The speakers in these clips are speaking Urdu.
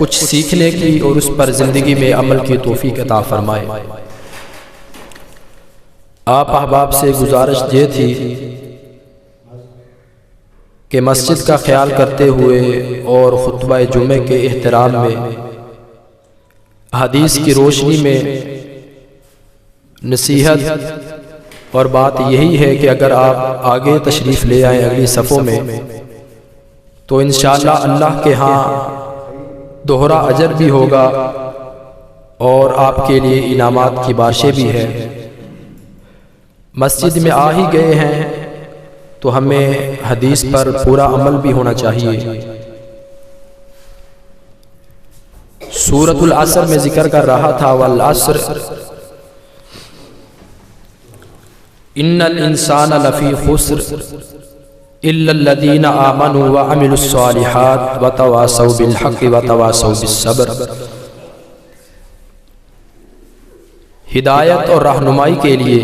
کچھ سیکھنے کی اور اس پر زندگی میں عمل کی توفیق عطا فرمائے۔ آپ احباب سے گزارش یہ تھی کہ مسجد کا خیال کرتے ہوئے اور خطبہ جمعے کے احترام میں حدیث کی روشنی میں نصیحت اور بات یہی ہے کہ اگر آپ آگے تشریف لے آئیں اگلی صفوں میں تو انشاءاللہ اللہ کے ہاں دوہرا اجر بھی ہوگا اور آپ کے لیے انعامات کی بارشیں بھی ہے۔ مسجد میں آ ہی گئے ہیں تو ہمیں حدیث پر پورا عمل بھی ہونا چاہیے۔ سورۃ العصر میں ذکر کر رہا تھا والعصر ان الانسان لفی خسر الا الذین آمنوا وعملوا الصالحات وتواصوا بالحق وتواصوا بالصبر۔ ہدایت اور رہنمائی کے لیے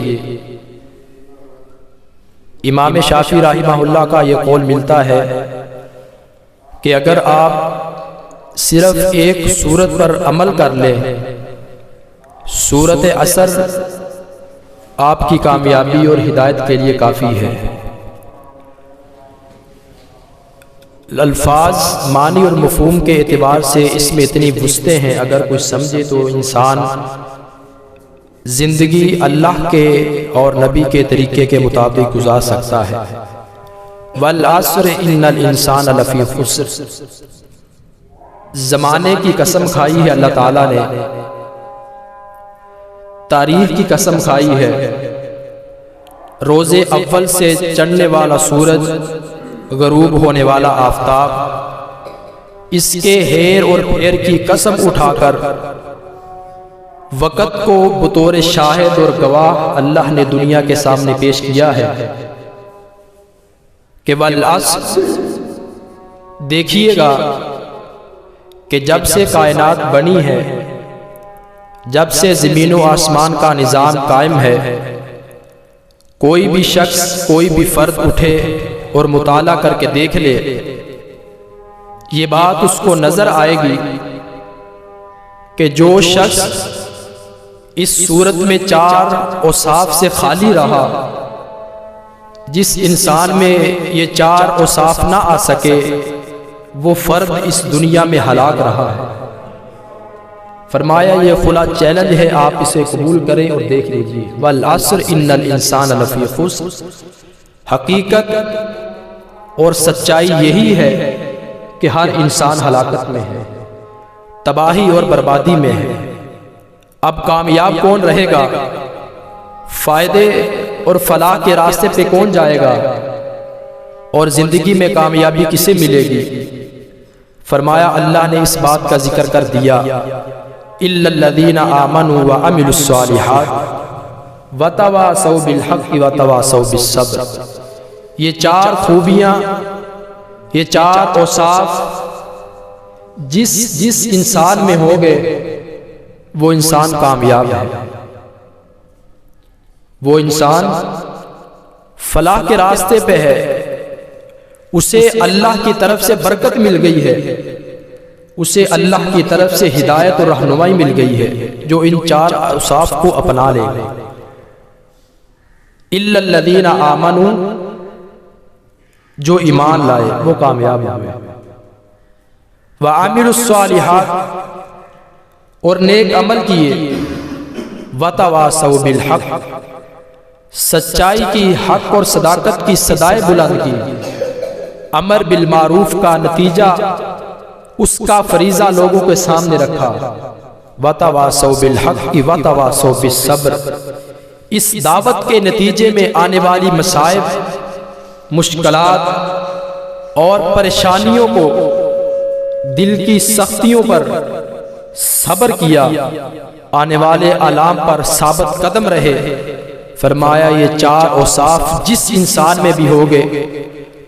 امام شافعی رحمہ اللہ کا یہ قول ملتا ہے کہ اگر آپ صرف ایک سورت پر عمل کر لیں، سورۃ عصر آپ کی کامیابی اور ہدایت کے لیے کافی ہے۔ الفاظ معنی اور مفہوم کے اعتبار سے اس میں اتنی وسعتیں ہیں، اگر کوئی سمجھے تو انسان زندگی اللہ کے اور نبی کے طریقے کے مطابق گزار سکتا ہے۔ والعصر ان الانسان لفی خسر، زمانے کی قسم کھائی ہے اللہ تعالیٰ نے، تاریخ کی قسم کھائی ہے، روز اول سے چڑھنے والا سورج، غروب ہونے والا آفتاب، اس کے ہیر اور پھیر کی قسم اٹھا کر وقت کو بطور شاہد اور گواہ اللہ نے دنیا کے سامنے پیش کیا ہے کہ والعصر، دیکھیے گا کہ جب سے کائنات بنی ہے، جب سے زمین و آسمان کا نظام قائم ہے، کوئی بھی شخص، کوئی بھی فرد اٹھے اور مطالعہ کر کے دیکھ لے، یہ بات اس کو نظر آئے گی کہ جو شخص اس صورت میں چار اوصاف سے خالی رہا، جس انسان میں یہ چار اوصاف نہ آ سکے، وہ فرد اس دنیا میں ہلاک رہا ہے۔ فرمایا یہ کھلا چیلنج ہے، آپ اسے قبول کریں اور دیکھ لیجیے۔ والعصر ان الانسان لفی خسر، حقیقت اور سچائی یہی ہے کہ ہر انسان ہلاکت میں ہے، تباہی اور بربادی میں ہے۔ اب کامیاب کون رہے گا؟ فائدے اور فلاح کے راستے پہ کون جائے گا؟ اور زندگی میں کامیابی کسے ملے گی؟ فرمایا اللہ نے اس بات کا ذکر کر دیا، الا الذین آمنوا وعملوا الصالحات وتواصوا بالحق وتواصوا بالصبر۔ یہ چار خوبیاں، یہ چار اوصاف جس انسان میں ہو گئے وہ انسان کامیاب ہے، وہ انسان فلاح کے راستے پہ ہے، اسے اللہ کی طرف سے برکت مل گئی ہے، اسے اللہ کی طرف سے ہدایت اور رہنمائی مل گئی ہے جو ان چار اوصاف کو اپنا لے۔ الا الذین آمنوا، جو ایمان لائے وہ کامیاب ہوئے، وعملوا الصالحات، اور نیک عمل کیے، وتواصوا بالحق، سچائی کی، حق اور صداقت کی صدائے بلند کی، امر بالمعروف کا نتیجہ اس کا فریضہ لوگوں کے سامنے رکھا، وتواصوا بالحق وتواصوا بالصبر۔ اس دعوت کے نتیجے میں آنے والی مصائب، مشکلات اور پریشانیوں کو، دل کی سختیوں پر صبر کیا، آنے والے آلام پر ثابت قدم رہے۔ فرمایا یہ چار اوصاف جس انسان میں بھی ہوگے،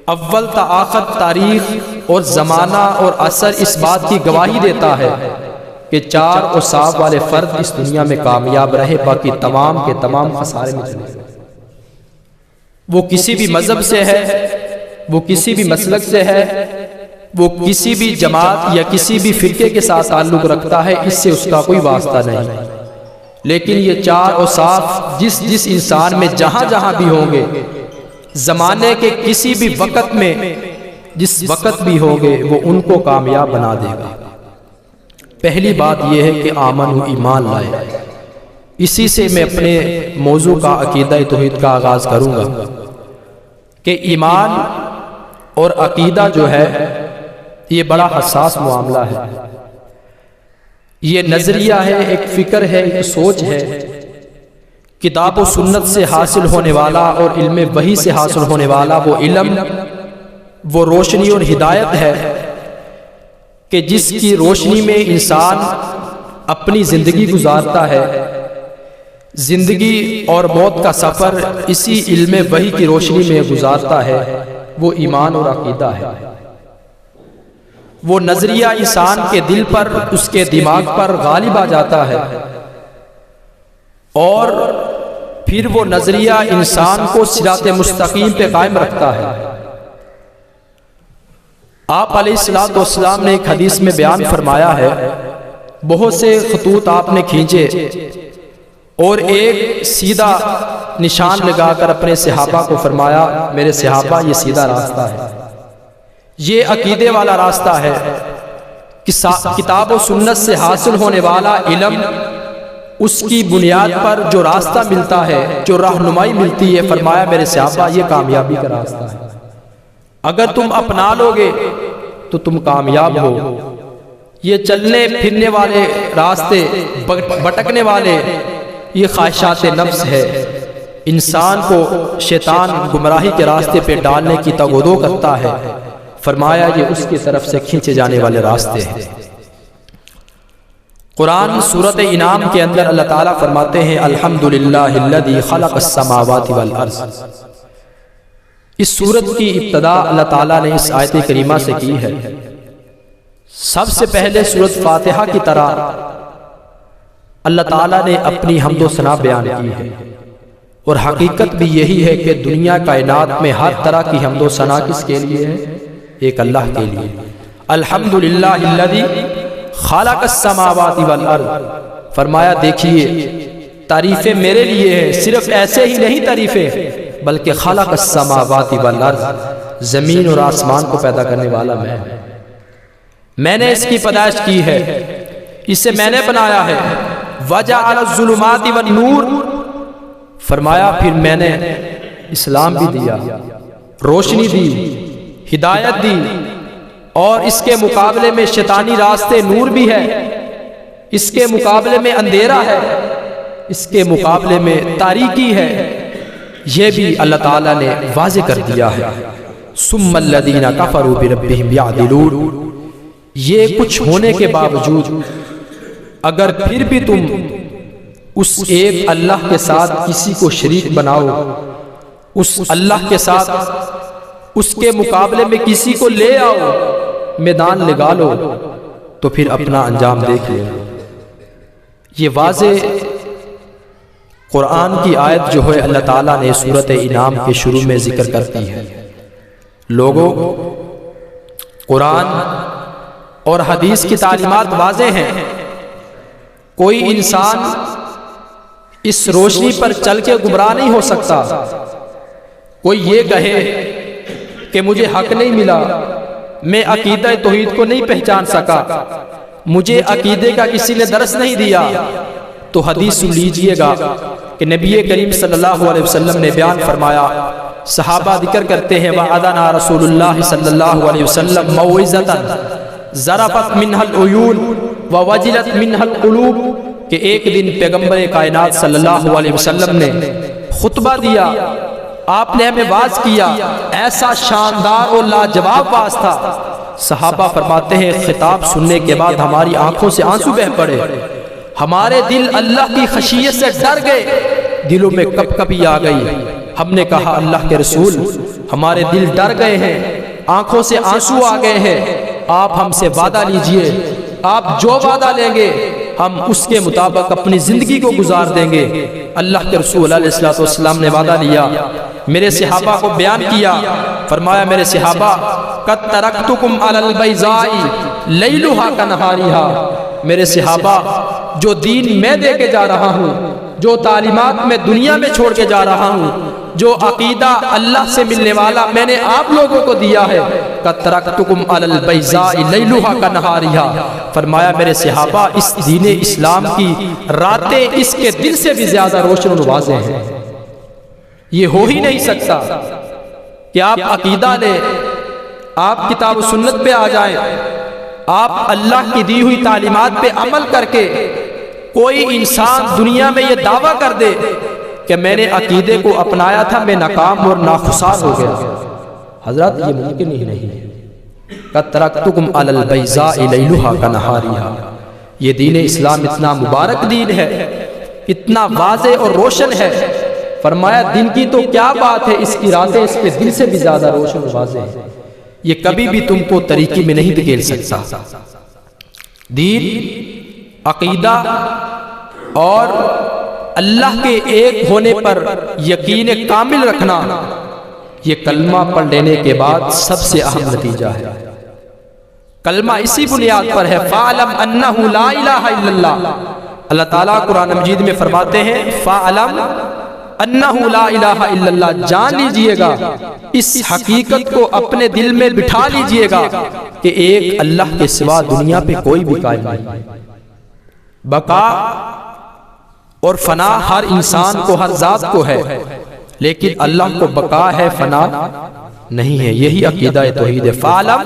اول تا آخر تاریخ اور زمانہ اور عصر اس بات کی گواہی دیتا ہے کہ چار اوصاف والے فرد اس دنیا میں کامیاب رہے، باقی تمام کے تمام خسارے میں چلے گئے۔ وہ کسی بھی مذہب سے ہے، وہ کسی بھی مسلک سے ہے، وہ کسی بھی جماعت یا کسی بھی فرقے کے ساتھ تعلق رکھتا ہے، اس سے اس کا کوئی واسطہ نہیں۔ لیکن یہ چار اوصاف جس انسان میں جہاں جہاں بھی ہوں گے، زمانے کے کسی بھی وقت میں جس وقت بھی ہوں گے، وہ ان کو کامیاب بنا دے گا۔ پہلی بات یہ ہے کہ آمن و ایمان لائے۔ اسی سے میں اپنے موضوع کا عقیدہ توحید کا آغاز کروں گا کہ ایمان اور عقیدہ جو ہے یہ بڑا حساس معاملہ ہے۔ یہ نظریہ ہے، ایک فکر ہے، ایک سوچ ہے۔ کتاب و سنت سے حاصل ہونے والا اور علم وحی سے حاصل ہونے والا وہ علم، وہ روشنی اور ہدایت ہے کہ جس کی روشنی میں انسان اپنی زندگی گزارتا ہے۔ زندگی اور موت کا سفر اسی علم وحی کی روشنی میں گزارتا ہے، وہ ایمان اور عقیدہ ہے۔ وہ نظریہ انسان کے دل پر، اس کے دماغ پر غالب آ جاتا ہے، اور پھر وہ نظریہ انسان کو صراط مستقیم پہ قائم رکھتا ہے۔ آپ علیہ السلام نے ایک حدیث میں بیان فرمایا ہے، بہت سے خطوط آپ نے کھینچے اور ایک سیدھا نشان لگا کر اپنے صحابہ کو فرمایا، میرے صحابہ یہ سیدھا راستہ ہے، یہ عقیدے والا راستہ ہے۔ کتاب و سنت سے حاصل ہونے والا علم، اس کی بنیاد پر جو راستہ ملتا ہے، جو رہنمائی ملتی ہے، فرمایا میرے صحابہ یہ کامیابی کا راستہ ہے۔ اگر تم اپنا لو گے تو تم کامیاب ہو۔ یہ چلنے پھرنے والے راستے، بھٹکنے والے، یہ خواہشات نفس ہے۔ انسان کو شیطان گمراہی کے راستے پہ ڈالنے کی تگودو کرتا ہے، فرمایا یہ اس کی طرف سے کھینچے جانے والے راستے ہیں۔ قرآن سورۃ انعام کے اندر اللہ تعالیٰ فرماتے ہیں، الحمدللہ الذی خلق السماوات والارض۔ اس سورت کی ابتدا اللہ تعالیٰ نے اس آیت کریمہ سے کی ہے۔ سب سے پہلے سورت فاتحہ کی طرح اللہ تعالیٰ نے اپنی حمد و ثنا بیان کی ہے، اور حقیقت بھی یہی ہے کہ دنیا کائنات میں ہر طرح کی حمد و ثنا کس کے لیے ہے؟ ایک اللہ کے لیے۔ الحمدللہ الذی خلق السماوات والارض، فرمایا دیکھیے تعریفیں میرے لیے ہیں، صرف ایسے ہی نہیں تعریفیں، بلکہ خلق السماوات والارض، زمین اور آسمان کو پیدا کرنے والا میں نے اس کی پیدائش کی ہے، اسے میں نے بنایا ہے۔ وجعل الظلمات والنور، فرمایا پھر میں نے اسلام بھی دیا، روشنی دی، ہدایت دی، اور اس کے مقابلے میں شیطانی راستے نور بھی ہے، اس کے مقابلے میں اندھیرا ہے، اس کے مقابلے میں تاریکی ہے، یہ بھی اللہ تعالیٰ نے واضح کر دیا ہے۔ ثم الذین کفروا بربہم یعدلون، یہ کچھ ہونے کے باوجود اگر پھر بھی تم اس ایک اللہ کے ساتھ کسی کو شریک بناؤ، اس اللہ کے ساتھ اس کے مقابلے میں کسی کو لے آؤ، میدان لگا لو، تو پھر اپنا انجام دیکھ لو۔ یہ واضح قرآن کی آیت جو ہے اللہ تعالیٰ نے سورۃ انعام کے شروع میں ذکر کرتی ہے۔ لوگوں، قرآن اور حدیث کی تعلیمات واضح ہیں۔ کوئی انسان اس روشنی پر چل کے گمراہ نہیں ہو سکتا۔ کوئی یہ کہے کہ مجھے حق نہیں ملا، میں عقیدہ توحید کو نہیں پہچان سکا، مجھے عقیدے کا کسی نے درس نہیں دیا، تو حدیث سن لیجئے گا کہ نبی کریم صلی اللہ علیہ وسلم نے بیان فرمایا، صحابہ ذکر کرتے ہیں وعدنا رسول اللہ صلی اللہ علیہ وسلم موعظۃ ضربت منها العیون ووجلت منها القلوب، کہ ایک دن پیغمبر کائنات صلی اللہ علیہ وسلم نے خطبہ دیا، آپ نے ہمیں واعظ کیا، ایسا شاندار اور لاجواب واعظ تھا، صحابہ فرماتے ہیں خطاب سننے کے بعد ہماری آنکھوں سے آنسو بہہ پڑے، ہمارے دل اللہ کی خشیت سے ڈر گئے، دلوں میں کپ کپی آ گئی۔ ہم نے کہا اللہ کے رسول، ہمارے دل ڈر گئے ہیں، آنکھوں سے آنسو آ گئے ہیں، آپ ہم سے وعدہ لیجئے، آپ جو وعدہ لیں گے ہم اس کے مطابق اپنی زندگی کو گزار دیں گے۔ اللہ کے رسول علیہ السلام نے وعدہ لیا، میرے صحابہ کو بیان کیا، فرمایا میرے صحابہ قد ترکتکم علی البیضاء لیلھا کنہارھا، میرے صحابہ جو دین میں دے کے جا رہا ہوں، جو تعلیمات میں دنیا میں چھوڑ کے جا رہا ہوں، جو عقیدہ اللہ سے ملنے والا میں نے آپ لوگوں کو دیا ہے، قد ترکتکم علی البیضاء لیلھا کنہارھا، فرمایا میرے صحابہ اس دین اسلام کی راتیں اس کے دن سے بھی زیادہ روشن اور واضح ہیں۔ یہ ہو ہی نہیں سکتا کہ آپ عقیدہ لیں، آپ کتاب و سنت پہ آ جائیں، آپ اللہ کی دی ہوئی تعلیمات پہ عمل کر کے کوئی انسان دنیا میں یہ دعویٰ کر دے کہ میں نے عقیدے کو اپنایا تھا، میں ناکام اور ناخسار ہو گیا۔ حضرات یہ ممکن ہی نہیں ہے۔ قد ترکتکم علی البیضاء لیلھا کنہارھا، یہ دین اسلام اتنا مبارک دین ہے، اتنا واضح اور روشن ہے، فرمایا دن کی تو کیا بات ہے، اس کی راتیں اس کے دن سے بھی زیادہ روشن اور واضح ہے، یہ کبھی بھی تم کو طریقے میں نہیں دھکیل سکتا۔ دین، عقیدہ اور اللہ کے ایک ہونے پر یقین کامل رکھنا، یہ کلمہ پڑھ لینے کے بعد سب سے اہم نتیجہ ہے۔ کلمہ اسی بنیاد پر ہے، فَاعْلَمْ أَنَّهُ لَا إِلَٰهَ إِلَّا اللَّهُ، اللہ تعالیٰ قرآن مجید میں فرماتے ہیں فَاعْلَمْ أَنَّهُ لَا إِلَٰهَ إِلَّا اللَّهُ، جان لیجئے گا، اس حقیقت کو اپنے دل میں بٹھا لیجئے گا کہ ایک اللہ کے سوا دنیا پہ کوئی بھی قائم نہیں۔ بقا اور فنا ہر انسان کو، ہر ذات کو ہے، لیکن اللہ کو بقا ہے، فنا نہیں ہے۔ یہی عقیدہ توحید ہے، فَاعْلَمْ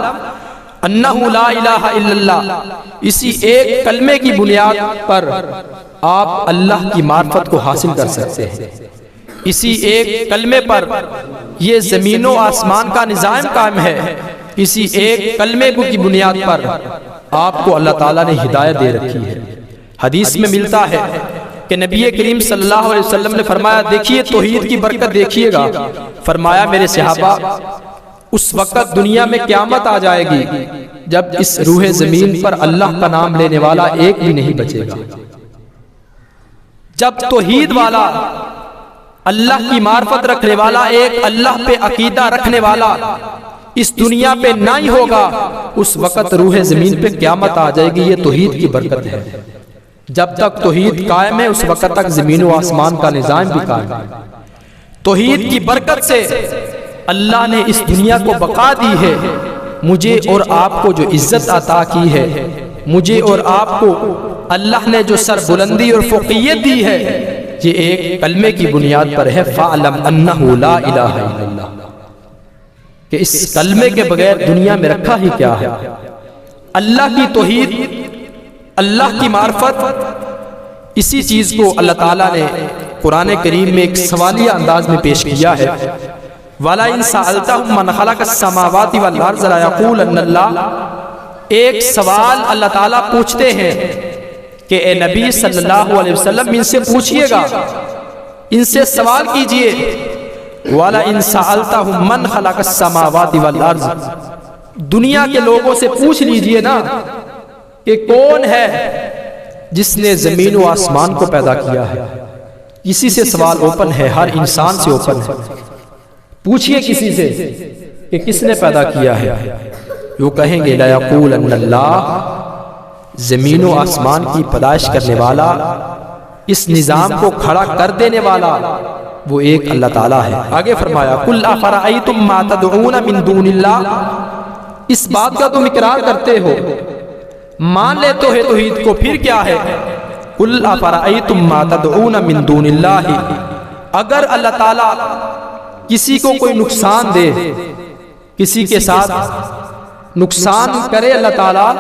أَنَّهُ لَا إِلَٰهَ إِلَّا اللَّهُ، اسی ایک کلمے کی بنیاد پر آپ اللہ کی معرفت کو حاصل کر سکتے ہیں۔ اسی ایک کلمے پر یہ زمین و آسمان کا نظام قائم ہے، اسی ایک کلمے کی بنیاد پر آپ کو اللہ تعالیٰ نے ہدایت دے رکھی ہے۔ حدیث میں ملتا ہے کہ نبی کریم صلی اللہ علیہ وسلم نے فرمایا دیکھیے توحید کی برکت دیکھیے گا، فرمایا میرے صحابہ اس وقت دنیا میں قیامت آ جائے گی جب اس روح زمین پر اللہ کا نام لینے والا ایک بھی نہیں بچے گا۔ جب توحید والا، اللہ کی معرفت رکھنے والا، ایک اللہ پہ عقیدہ رکھنے والا اس دنیا پہ نہیں ہوگا، اس وقت روح زمین پہ قیامت آ جائے گی۔ یہ توحید کی برکت ہے۔ جب تک توحید قائم ہے اس وقت تک زمین و آسمان کا نظام بھی قائم ہے۔ توحید کی برکت سے اللہ نے اس دنیا کو بقا دی ہے، مجھے اور آپ کو جو عزت عطا کی ہے، مجھے اور آپ کو اللہ نے جو سر بلندی اور فوقیت دی ہے، یہ ایک کلمے کی بنیاد پر ہے، فَاعْلَمْ أَنَّهُ لَا إِلَٰهَ إِلَّا اللَّهُ، کہ اس کلمے کے بغیر دنیا میں رکھا ہی کیا ہے۔ اللہ کی توحید، اللہ کی معرفت، اسی چیز کو اللہ تعالیٰ نے قرآن کریم میں ایک سوالیہ انداز میں پیش کیا ہے، وَلَئِن سَأَلْتَهُم مَّنْ خَلَقَ السَّمَاوَاتِ وَالْأَرْضَ لَيَقُولَنَّ اللَّهُ، ایک سوال اللہ تعالیٰ پوچھتے ہیں کہ اے نبی صلی اللہ علیہ وسلم ان سے پوچھئے گا، ان سے سوال کیجئے، وَلَئِن سَأَلْتَهُم مَّنْ خَلَقَ السَّمَاوَاتِ وَالْأَرْضَ، دنیا کے لوگوں سے پوچھ لیجئے نا کہ کون ہے جس نے زمین و آسمان کو پیدا کیا ہے۔ کسی سے سوال اوپن ہے، ہر انسان سے اوپن ہے، پوچھئے کسی سے کہ کس نے پیدا کیا ہے، وہ کہیں گے لَيَقُولَنَّ اللَّهُ، زمین و آسمان کی پیدائش کرنے والا، اس نظام کو کھڑا کر دینے والا وہ ایک اللہ تعالیٰ ہے۔ آگے فرمایا قُلْ أَفَرَأَيْتُم مَّا تَدْعُونَ مِن دُونِ اللَّهِ، اس بات کا تم اقرار کرتے ہو، مان لیتے ہو توحید کو، پھر کیا ہے؟ قُلْ أَفَرَأَيْتُم مَّا تَدْعُونَ مِن دُونِ اللَّهِ، اگر اللہ تعالیٰ کسی کو کوئی نقصان دے، کسی کے ساتھ نقصان کرے اللہ تعالیٰ،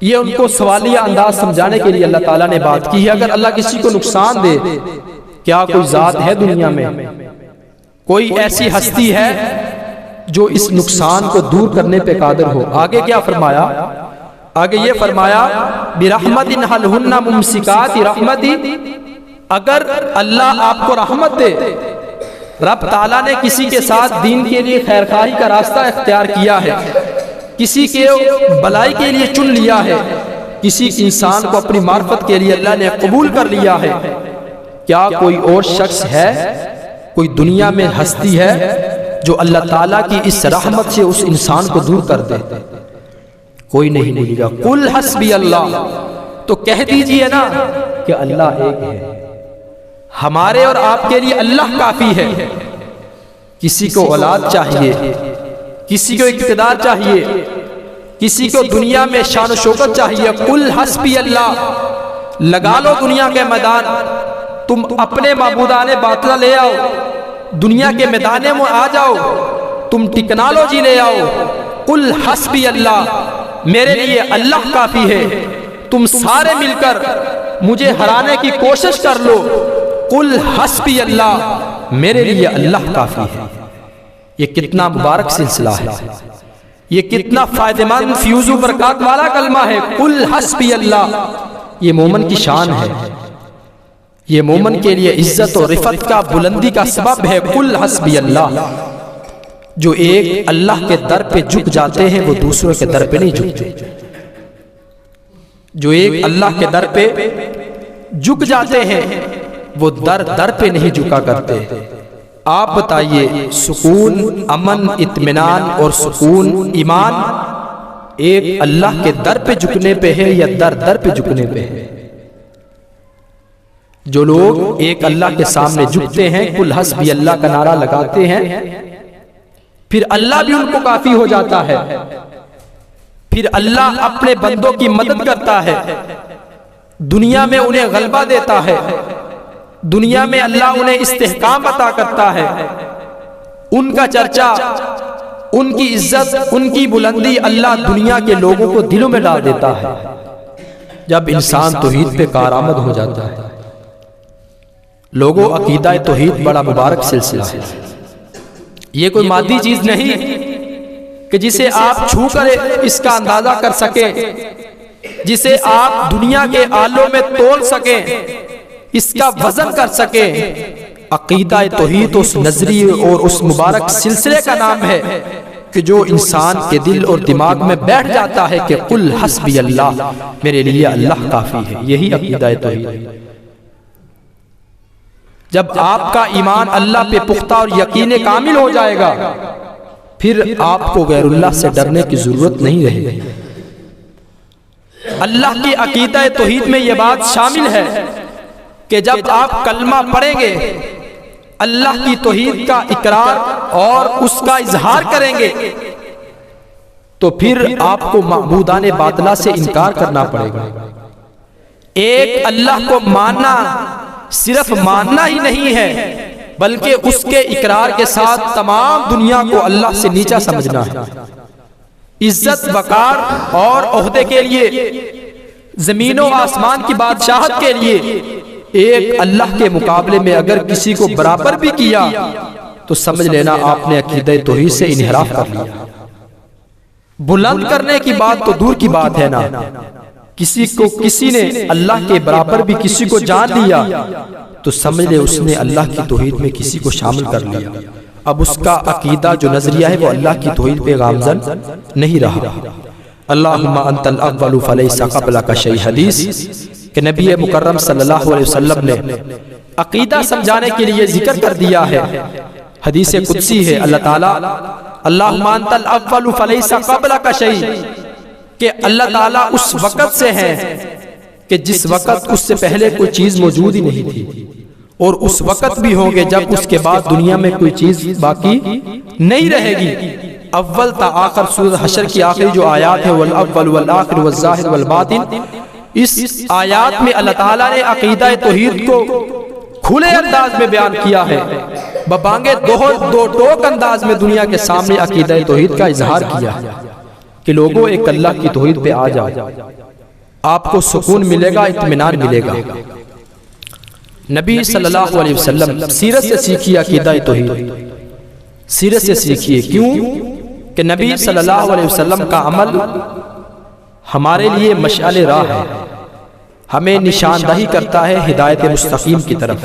یہ ان کو سوالیہ انداز سمجھانے کے لیے اللہ تعالیٰ نے بات کی ہے۔ اگر اللہ کسی کو نقصان دے، کیا کوئی ذات ہے دنیا میں، کوئی ایسی ہستی ہے جو اس نقصان کو دور کرنے پہ قادر ہو؟ آگے کیا فرمایا؟ آگے یہ فرمایا بِرَحْمَتٍ هَلْ هُنَّ مُمْسِكَاتِ رَحْمَتِ، اگر اللہ آپ کو رحمت دے، رب تعالیٰ نے کسی کے ساتھ دین کے لیے خیرخواہی کا راستہ اختیار کیا ہے، کسی کے بلائی کے لیے چن لیا ہے، کسی انسان کو اپنی معرفت کے لیے اللہ نے قبول کر لیا ہے، کیا کوئی اور شخص ہے، کوئی دنیا میں ہستی ہے جو اللہ تعالیٰ کی اس رحمت سے اس انسان کو دور کر دے؟ کوئی نہیں ملے گا۔ قل حسبی اللہ، تو کہہ دیجئے نا کہ اللہ ایک ہے، ہمارے اور آپ کے لیے اللہ کافی ہے۔ کسی کو اولاد چاہیے، کسی کو اقتدار چاہیے، کسی کو دنیا میں شان و شوکت چاہیے، قل حسبی اللہ، لگا لو دنیا کے میدان، تم اپنے معبودان باطلہ لے آؤ، دنیا کے میدان میں آ جاؤ، تم ٹیکنالوجی لے آؤ، قل حسبی اللہ، میرے لیے اللہ کافی ہے، تم سارے مل کر مجھے ہرانے کی کوشش کر لو، قل حسبی اللہ، میرے لیے اللہ کافی ہے۔ یہ کتنا مبارک سلسلہ ہے، یہ کتنا فائدہ مند فیوز و برکات والا کلمہ ہے، قل حسبی اللہ۔ یہ مومن کی شان ہے، یہ مومن کے لیے عزت و رفعت کا، بلندی کا سبب ہے، قل حسبی اللہ۔ جو ایک اللہ کے در پہ جھک جاتے ہیں وہ دوسروں کے در پہ نہیں جھکتے، جو ایک اللہ کے در پہ جھک جاتے ہیں وہ در پہ نہیں جھکا کرتے۔ آپ بتائیے، سکون، امن، اطمینان اور سکون، ایمان ایک اللہ کے در پہ جھکنے پہ ہے یا در پہ جھکنے پہ ہے؟ جو لوگ ایک اللہ کے سامنے جھکتے ہیں، قل حسبی اللہ کا نعرہ لگاتے ہیں، پھر اللہ بھی ان کو کافی ہو جاتا ہے، پھر اللہ اپنے بندوں کی مدد کرتا ہے، دنیا میں انہیں غلبہ دیتا ہے، دنیا میں اللہ انہیں استحکام عطا کرتا ہے، ان کا چرچا، ان کی عزت، ان کی بلندی اللہ دنیا کے لوگوں کو دلوں میں ڈال دیتا ہے جب انسان توحید پہ کارآمد ہو جاتا ہے۔ لوگوں، عقیدہ توحید بڑا مبارک سلسلہ ہے، یہ کوئی مادی چیز نہیں کہ جسے آپ چھو کر اس کا اندازہ کر سکیں، جسے آپ دنیا کے آلوں میں تول سکیں، اس کا وزن کر سکیں۔ عقیدہ توحید اس نظریے اور اس مبارک سلسلے کا نام ہے کہ جو انسان کے دل اور دماغ میں بیٹھ جاتا ہے کہ قل حسبی اللہ، میرے لیے اللہ کافی ہے۔ یہی عقیدہ توحید ہے۔ جب آپ کا ایمان اللہ پہ پختہ اور یقین کامل ہو جائے گا، پھر آپ کو غیر اللہ سے ڈرنے کی ضرورت نہیں رہے گی۔ اللہ کی عقیدہ توحید میں یہ بات شامل ہے کہ جب آپ کلمہ پڑھیں گے، اللہ کی توحید کا اقرار اور اس کا اظہار کریں گے، تو پھر آپ کو معبودان باطلہ سے انکار کرنا پڑے گا۔ ایک اللہ کو ماننا صرف ماننا ہی نہیں ہے، بلکہ اس کے اقرار کے ساتھ تمام دنیا کو اللہ سے نیچا سمجھنا ہے۔ عزت، وقار اور عہدے کے لیے، زمین و آسمان کی بادشاہت کے لیے ایک اللہ کے مقابلے میں اگر کسی کو برابر بھی کیا تو سمجھ لینا آپ نے عقیدہ توحید سے انحراف کر لیا۔ بلند کرنے کی بات تو دور کی بات ہے نا، کسی نے اللہ کے برابر بھی کسی کو جان لیا تو سمجھ لے اس نے اللہ کی توحید میں کسی کو شامل کر لیا۔ اب اس کا عقیدہ جو نظریہ ہے وہ اللہ کی توحید پہ گامزن نہیں رہا۔ اللہم انت الاول فلیس قبلک شیء، حدیث کہ نبی مکرم صلی اللہ علیہ وسلم نے عقیدہ سمجھانے کے لیے ذکر کر دیا ہے۔ حدیث قدسی ہے، اللہ تعالیٰ اللہم انت الاول فلیس قبلک شیء، کہ اللہ تعالیٰ اس وقت سے ہے کہ جس وقت اس سے پہلے کوئی چیز موجود ہی نہیں تھی، اور اس وقت بھی ہوں گے جب اس کے بعد دنیا میں کوئی چیز باقی نہیں رہے گی۔ اول تا آخر سورۃ حشر کی آخری جو آیات ہے، والاول والآخر والظاہر والباطن، اس آیات میں اللہ تعالیٰ نے عقیدہ توحید کو کھلے انداز میں بیان کیا ہے، ببانگے دو ٹوک انداز میں دنیا کے سامنے عقیدہ توحید کا اظہار کیا ہے کہ لوگوں ایک اللہ کی توحید پہ آ جاؤ، آپ کو سکون ملے گا، اطمینان ملے گا۔ نبی صلی اللہ علیہ وسلم سیرت سے سیکھیے عقیدہ توحید، سیرت سے سیکھیے۔ کیوں کہ نبی صلی اللہ علیہ وسلم کا عمل ہمارے لیے مشعل راہ ہے، ہمیں نشاندہی کرتا ہے ہدایت مستقیم کی طرف۔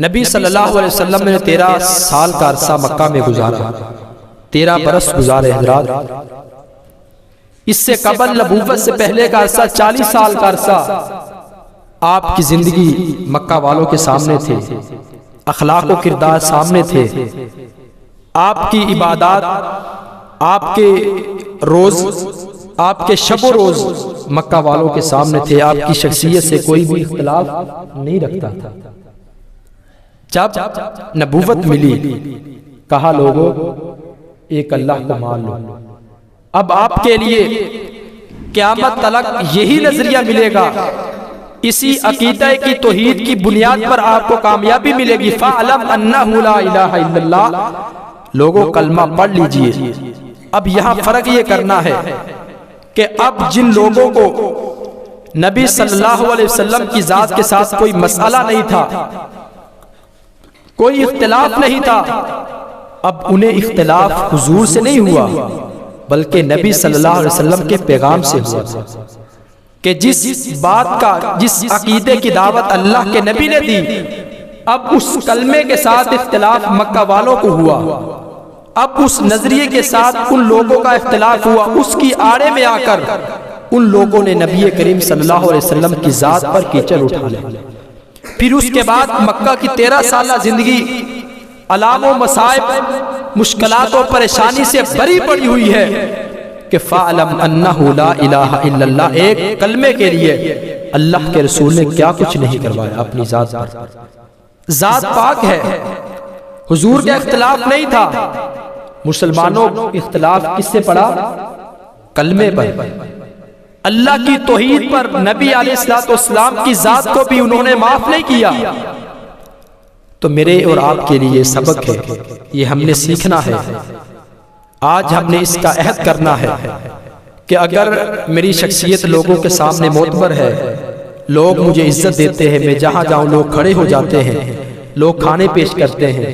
نبی صلی اللہ علیہ وسلم نے 13 سال کا عرصہ مکہ میں گزارا، 13 برس گزارے حضرات۔ اس سے قبل نبوت سے پہلے کا عرصہ 40 سال کا عرصہ آپ کی زندگی مکہ والوں کے سامنے تھے، اخلاق و کردار سامنے تھے، آپ کی عبادات، آپ کے روز، آپ کے شب و روز مکہ والوں کے سامنے تھے، آپ کی شخصیت سے کوئی بھی اختلاف نہیں رکھتا تھا۔ جب نبوت ملی کہا لوگوں ایک اللہ کو مان لو۔ اب آپ کے لیے قیامت تلک یہی نظریہ ملے گا، اسی عقیدہ کی توحید کی بنیاد پر آپ کو کامیابی ملے گی۔ فَعْلَمْ أَنَّهُ لَا إِلَٰهَ إِلَّا اللَّهُ۔ لوگوں کلمہ پڑھ لیجئے۔ اب یہاں فرق یہ کرنا ہے کہ اب جن لوگوں کو نبی صلی اللہ علیہ وسلم کی ذات کے ساتھ کوئی مسئلہ نہیں تھا، کوئی اختلاف نہیں تھا، اب انہیں اختلاف حضور سے نہیں ہوا بلکہ نبی صلی اللہ علیہ وسلم کے پیغام سے ہوا تھا کہ جس بات کا، جس عقیدے کی دعوت اللہ کے نبی نے دی، اب اس کلمے کے ساتھ اختلاف مکہ والوں کو ہوا، اب اس نظریے کے ساتھ ان لوگوں کا اختلاف ہوا، اس کی آڑے میں آ کر ان لوگوں نے نبی کریم صلی اللہ علیہ وسلم کی ذات پر کیچڑ اٹھا لیا۔ پھر اس کے بعد مکہ کی 13 سالہ زندگی علام و مصائب، مشکلات و پریشانی سے بری پڑی ہوئی ہے کہ فَعْلَمْ أَنَّهُ لَا إِلَٰهَ إِلَّا اللَّهُ۔ ایک کلمے کے لیے اللہ کے رسول نے کیا کچھ نہیں کروایا اپنی ذات پر۔ ذات پاک ہے، حضور کا اختلاف نہیں تھا۔ مسلمانوں اختلاف کس سے پڑا؟ کلمے پر، اللہ کی توحید پر۔ نبی علیہ السلام کی ذات کو بھی انہوں نے معاف نہیں کیا۔ تو میرے اور آپ کے لیے سبق ہے، یہ ہم نے سیکھنا ہے۔ آج ہم نے اس کا عہد کرنا ہے کہ اگر میری شخصیت لوگوں کے سامنے معتبر ہے، لوگ مجھے عزت دیتے ہیں، میں جہاں جاؤں لوگ کھڑے ہو جاتے ہیں، لوگ کھانے پیش کرتے ہیں،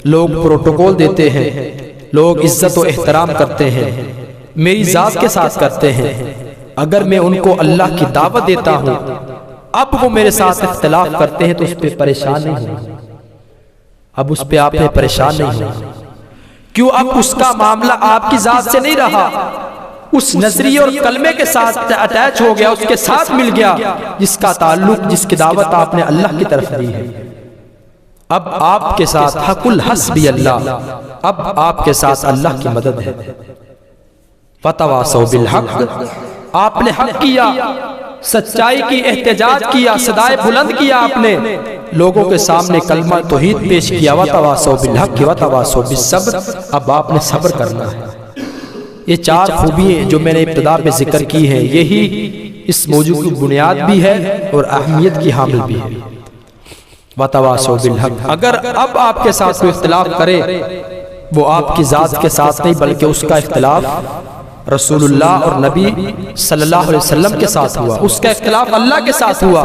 لوگ پروٹوکول دیتے ہیں، لوگ عزت و احترام کرتے ہیں، میری ذات کے ساتھ کرتے ہیں، اگر میں ان کو اللہ کی دعوت دیتا ہوں، اب وہ میرے ساتھ اختلاف کرتے ہیں تو اس پہ پریشان نہیں ہوں۔ اب اس پہ آپ نے پریشان نہیں ہوں، کیوں؟ اب اس کا معاملہ آپ کی ذات سے نہیں رہا، اس نظریے اور کلمے کے ساتھ اٹیچ ہو گیا، اس کے ساتھ مل گیا، جس کا تعلق، جس کی دعوت آپ نے اللہ کی طرف دی ہے۔ اب آپ کے ساتھ حق الحسبی اللہ، اب آپ کے ساتھ اللہ کی مدد ہے۔ وَتَوَاصَوْا بِالْحَقِّ، آپ نے حق کیا، سچائی کی احتجاج کیا، صدائے بلند کیا، آپ نے لوگوں کے سامنے کلمہ توحید پیش کیا۔ وَتَوَاصَوْا بِالْحَقِّ وَتَوَاصَوْا بِالصَّبْرِ، اب آپ نے صبر کرنا ہے۔ یہ 4 خوبیاں جو میں نے ابتدا میں ذکر کی ہیں، یہی اس موضوع کی بنیاد بھی ہے اور اہمیت کی حامل بھی ہے۔ وَتَوَاصَوْا بِالْحَقِّ، اگر اب آپ کے ساتھ کوئی اختلاف کرے، وہ آپ کی ذات کے ساتھ نہیں بلکہ اس کا اختلاف رسول اللہ اور نبی صلی اللہ علیہ وسلم کے ساتھ ہوا، اس کا اختلاف اللہ کے ساتھ ہوا۔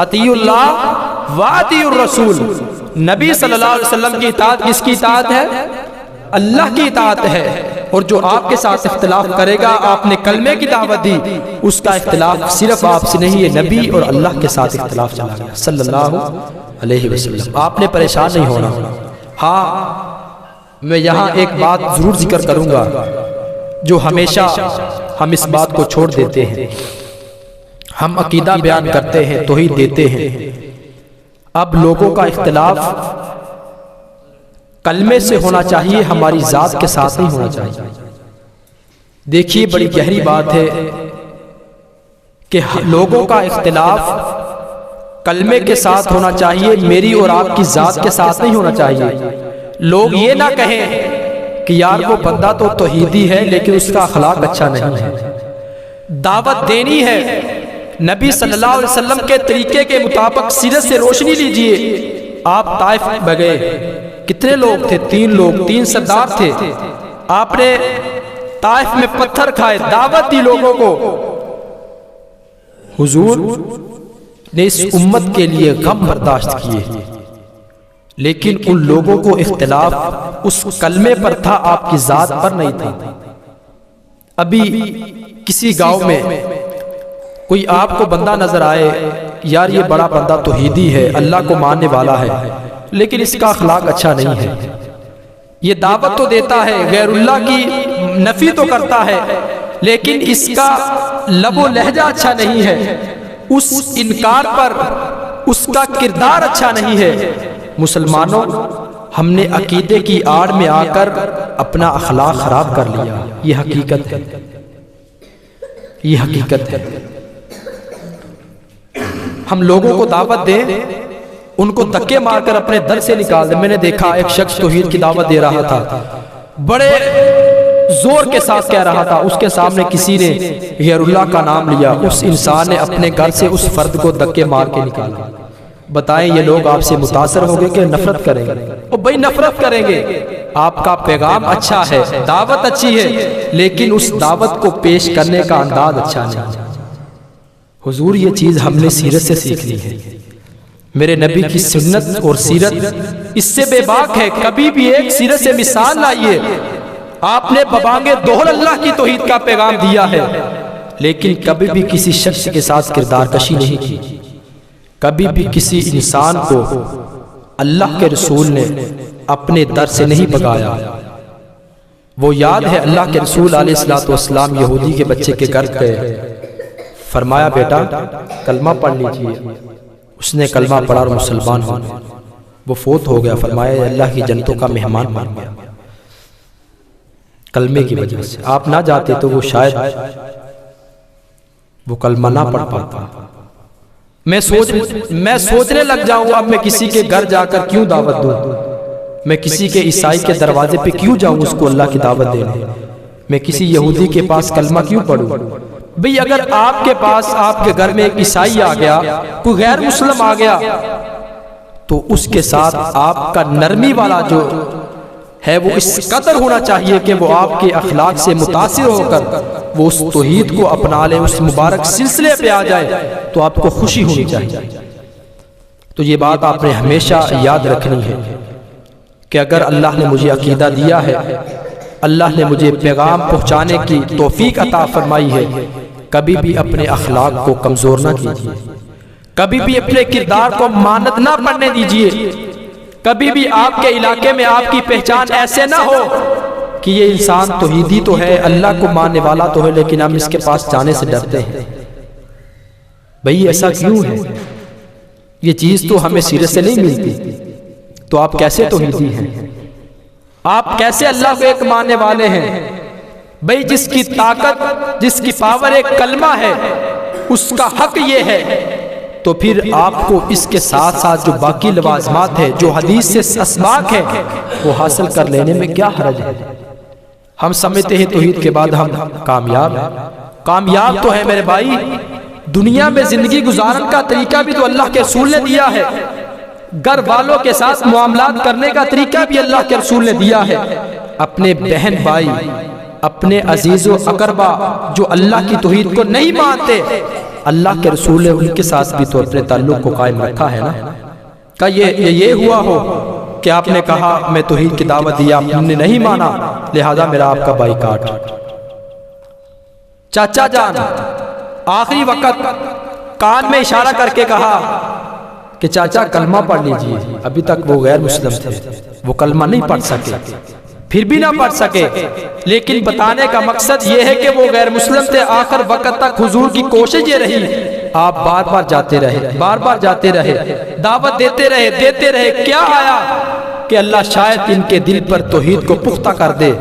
اطیعوا اللہ واطیعوا الرسول، نبی صلی اللہ علیہ وسلم کی اطاعت کس کی اطاعت ہے؟ اللہ کی اطاعت ہے۔ اور جو آپ کے ساتھ اختلاف کرے گا، آپ نے کلمے کی دعوت دی، اس کا اختلاف صرف آپ سے نہیں ہے، نبی اور اللہ کے ساتھ اختلاف چلا گیا صلی اللہ علیہ وسلم۔ آپ نے پریشان نہیں ہونا۔ ہاں، میں یہاں ایک بات ضرور ذکر کروں گا جو ہمیشہ ہم اس بات کو چھوڑ دیتے ہیں۔ ہم عقیدہ بیان کرتے ہیں، توحید دیتے ہیں، اب لوگوں کا اختلاف کلمے سے ہونا چاہیے، ہماری ذات کے ساتھ نہیں ہونا چاہیے۔ دیکھیے بڑی گہری بات ہے کہ لوگوں کا اختلاف کلمے کے ساتھ ہونا چاہیے، میری اور آپ کی ذات کے ساتھ نہیں ہونا چاہیے۔ لوگ یہ نہ کہیں کہ یار وہ بندہ تو توحیدی ہے لیکن اس کا اخلاق اچھا نہیں ہے۔ دعوت دینی ہے، نبی صلی اللہ علیہ وسلم کے طریقے کے مطابق سیرت سے روشنی لیجئے۔ آپ طائف میں گئے، کتنے لوگ تھے؟ 3 لوگ، 3 سردار تھے۔ آپ نے طائف میں پتھر کھائے، دعوت دی لوگوں کو۔ حضور نے اس امت کے لیے غم برداشت کیے، لیکن ان لوگوں کو اختلاف اس کلمے پر تھا، آپ کی ذات پر نہیں تھا۔ ابھی کسی گاؤں میں کوئی آپ کو بندہ نظر آئے، یار یہ بڑا بندہ توحیدی ہے، اللہ کو ماننے والا ہے، لیکن اس کا اخلاق اچھا نہیں ہے، یہ دعوت تو دیتا ہے، غیر اللہ کی نفی تو کرتا ہے، لیکن اس کا لب و لہجہ اچھا نہیں ہے، اس انکار پر اس کا کردار اچھا نہیں ہے۔ مسلمانوں، ہم نے عقیدے کی آڑ میں آ کر اپنا اخلاق خراب کر لیا. یہ حقیقت ہے، یہ حقیقت ہے. ہم لوگوں کو دعوت دیں، ان کو دھکے مار کر اپنے در سے نکال دیں. میں نے دیکھا ایک شخص توحید کی دعوت دے رہا تھا، بڑے زور کے ساتھ کہہ رہا تھا، اس کے سامنے کسی نے غیر اللہ کا نام لیا، اس انسان نے اپنے گھر سے اس فرد کو دھکے مار کے نکالا. بتائیں یہ لوگ آپ سے متاثر ہو گئے کہ نفرت کریں گے؟ او بھائی نفرت کریں گے. آپ کا پیغام اچھا ہے، دعوت اچھی ہے، لیکن اس دعوت کو پیش کرنے کا انداز اچھا نہیں. حضور یہ چیز ہم نے سیرت سے سیکھ لی ہے. میرے نبی کی سنت اور سیرت اس سے بے باک ہے. کبھی بھی ایک سیرت سے مثال لائیے. آپ نے ببانگے دوہر اللہ کی توحید کا پیغام دیا ہے، لیکن کبھی بھی کسی شخص کے ساتھ کردار کشی نہیں کی. کبھی بھی کسی انسان کو اللہ کے رسول نے اپنے در سے نہیں بھگایا. وہ یاد ہے اللہ کے رسول علیہ السلام یہودی کے بچے کے گھر گئے، فرمایا بیٹا کلمہ پڑھ لیجئے. اس نے کلمہ پڑھا اور مسلمان ہو گیا. وہ فوت ہو گیا. فرمایا اللہ کی جنتوں کا مہمان بن گیا کلمے کی وجہ سے. آپ نہ جاتے تو وہ شاید وہ کلمہ نہ پڑھ پاتا. میں سوچنے لگ جاؤں اب میں کسی کے گھر جا کر کیوں دعوت دوں؟ میں کسی کے عیسائی کے دروازے پہ کیوں جاؤں اس کو اللہ کی دعوت دینے؟ میں کسی یہودی کے پاس کلمہ کیوں پڑھوں؟ بھئی اگر آپ کے پاس آپ کے گھر میں ایک عیسائی آ گیا، کوئی غیر مسلم آ گیا، تو اس کے ساتھ آپ کا نرمی والا جو ہے وہ اس قدر ہونا چاہیے کہ وہ آپ کے اخلاق سے متاثر ہو کر وہ اس توحید کو اپنا لے، اس مبارک سلسلے پہ آ جائے، تو آپ کو خوشی ہونی چاہیے. تو یہ بات آپ نے ہمیشہ یاد رکھنی ہے کہ اگر اللہ نے مجھے عقیدہ دیا ہے، اللہ نے مجھے پیغام پہنچانے کی توفیق عطا فرمائی ہے، کبھی بھی اپنے اخلاق کو کمزور نہ کیجیے. کبھی بھی اپنے کردار کو مانت نہ پڑنے دیجیے. کبھی بھی آپ کے علاقے میں آپ کی پہچان ایسے نہ ہو کہ یہ انسان توحیدی تو ہے، اللہ کو ماننے والا تو ہے، لیکن ہم اس کے پاس جانے سے ڈرتے ہیں. بھئی ایسا کیوں ہے؟ یہ چیز تو ہمیں سیرت سے نہیں ملتی. تو آپ کیسے توحیدی ہیں؟ آپ کیسے اللہ کو ایک ماننے والے ہیں؟ بھئی جس کی طاقت، جس کی پاور ایک کلمہ ہے، اس کا حق یہ ہے، تو پھر آپ کو اس کے ساتھ ساتھ جو باقی لوازمات ہے، جو حدیث سے اسباق ہے، وہ حاصل کر لینے میں کیا حرج ہے؟ ہم سمجھتے ہیں توحید کے بعد ہم کامیاب ہیں. کامیاب تو ہے میرے بھائی. دنیا میں زندگی گزارن کا طریقہ بھی تو اللہ کے رسول نے دیا ہے. گھر والوں کے ساتھ معاملات کرنے کا طریقہ بھی اللہ کے رسول نے دیا ہے. اپنے بہن بھائی، اپنے عزیز و اقربا جو اللہ کی توحید کو نہیں مانتے، اللہ کے رسول نے ان کے ساتھ بھی تو اپنے تعلق کو قائم رکھا ہے نا. کہ یہ ہوا ہو کہ آپ نے کہا میں توحید کی دعوت دی، آپ نے نہیں مانا، لہذا میرا آپ کا بائیکاٹ. چاچا جان آخری وقت کان میں اشارہ کر کے کہا کہ چاچا کلمہ پڑھ لیجئے. ابھی تک وہ غیر مسلم تھے، وہ کلمہ نہیں پڑھ سکے، پھر بھی نہ پڑھ سکے، لیکن بتانے کا مقصد یہ ہے کہ وہ غیر مسلم تھے. آخر وقت تک حضور کی کوشش یہ رہی، آپ بار بار جاتے رہے، بار بار جاتے رہے، دعوت دیتے رہے. کیا آیا کہ اللہ شاید ان کے دل پر توحید کو پختہ کر دے.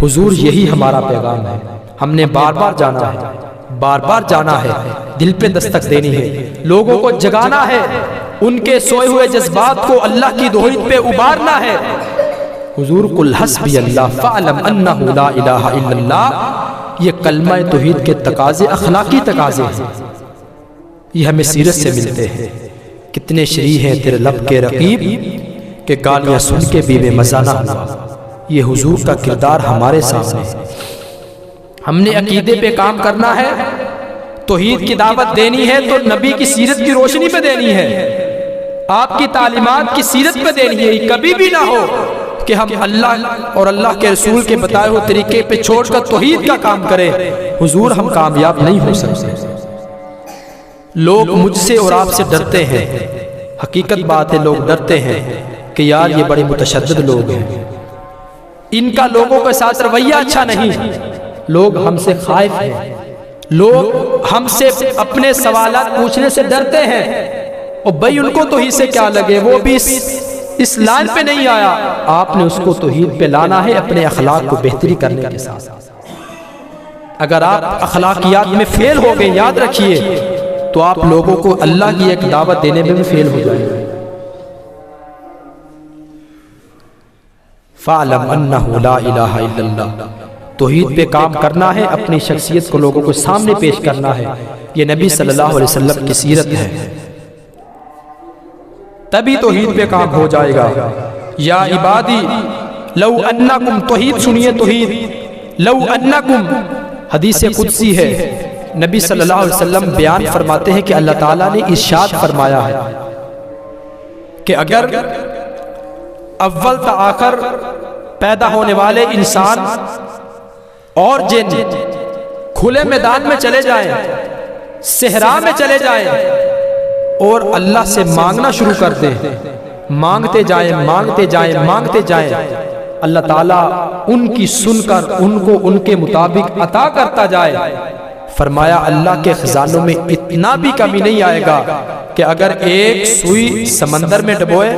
حضور یہی ہمارا پیغام ہے. ہم نے بار بار جانا ہے، بار بار جانا ہے، دل پہ دستک دینی ہے، لوگوں کو جگانا ہے، ان کے سوئے ہوئے جذبات کو اللہ کی توحید پہ ابھارنا ہے. حضور قل حسبی اللہ فعلم انہ لا الہ الا اللہ، یہ کلمہ توحید کے تقاضے اخلاقی تقاضے ہیں. یہ ہمیں سیرت سے ملتے ہیں. کتنے شریح ہیں تیرے لب کے رقیب کہ گالیاں سن کے بھی بے مزہ نہ ہوا. یہ حضور کا کردار ہمارے سامنے ہے. ہم نے عقیدے پہ کام کرنا ہے، توحید کی دعوت دینی ہے تو نبی کی سیرت کی روشنی پہ دینی ہے، آپ کی تعلیمات کی سیرت پہ دینی ہے. کبھی بھی نہ ہو کہ ہم اللہ اور اللہ کے رسول کے بتائے ہوئے طریقے پہ چھوڑ کر توحید کا کام کریں. حضور ہم کامیاب نہیں ہو سکتے. لوگ مجھ سے اور آپ سے ڈرتے ہیں. حقیقت بات ہے، لوگ ڈرتے ہیں کہ یار یہ بڑے متشدد لوگ ہیں، ان کا لوگوں کے ساتھ رویہ اچھا نہیں. لوگ ہم سے خائف ہیں، لوگ ہم سے اپنے سوالات پوچھنے سے ڈرتے ہیں. اور بھائی ان کو تو ہی سے کیا لگے، وہ بھی اس لائن پہ نہیں آیا، آپ نے اس کو توحید پہ لانا ہے اپنے اخلاق کو بہتری کرنے کے ساتھ۔ اگر آپ اخلاقیات میں فیل ہو گئے، یاد رکھیے، تو آپ لوگوں کو اللہ کی ایک دعوت دینے میں بھی فیل ہو جائیں گے۔ فَاعْلَمْ أَنَّهُ لَا إِلَٰهَ إِلَّا اللَّهُ، توحید پہ کام کرنا ہے، اپنی شخصیت کو لوگوں کو سامنے پیش کرنا ہے۔ یہ نبی صلی اللہ علیہ وسلم کی سیرت ہے، تبھی توحید پہ کام ہو جائے گا۔ یا عبادی لو انکم، توحید سنیے، توحید لو انکم حدیث قدسی ہے، نبی صلی اللہ علیہ وسلم بیان فرماتے ہیں کہ اللہ تعالیٰ نے ارشاد فرمایا ہے کہ اگر اول تا آخر پیدا ہونے والے انسان اور جن کھلے میدان میں چلے جائیں، صحرا میں چلے جائیں اور اللہ سے مانگنا شروع کر دیں، مانگتے جائیں مانگتے جائیں مانگتے جائیں، اللہ تعالیٰ ان کی سن کر ان کو ان کے مطابق عطا کرتا جائے۔ فرمایا اللہ کے خزانوں میں اتنا بھی کمی نہیں آئے گا کہ اگر ایک سوئی سمندر میں ڈبوئے،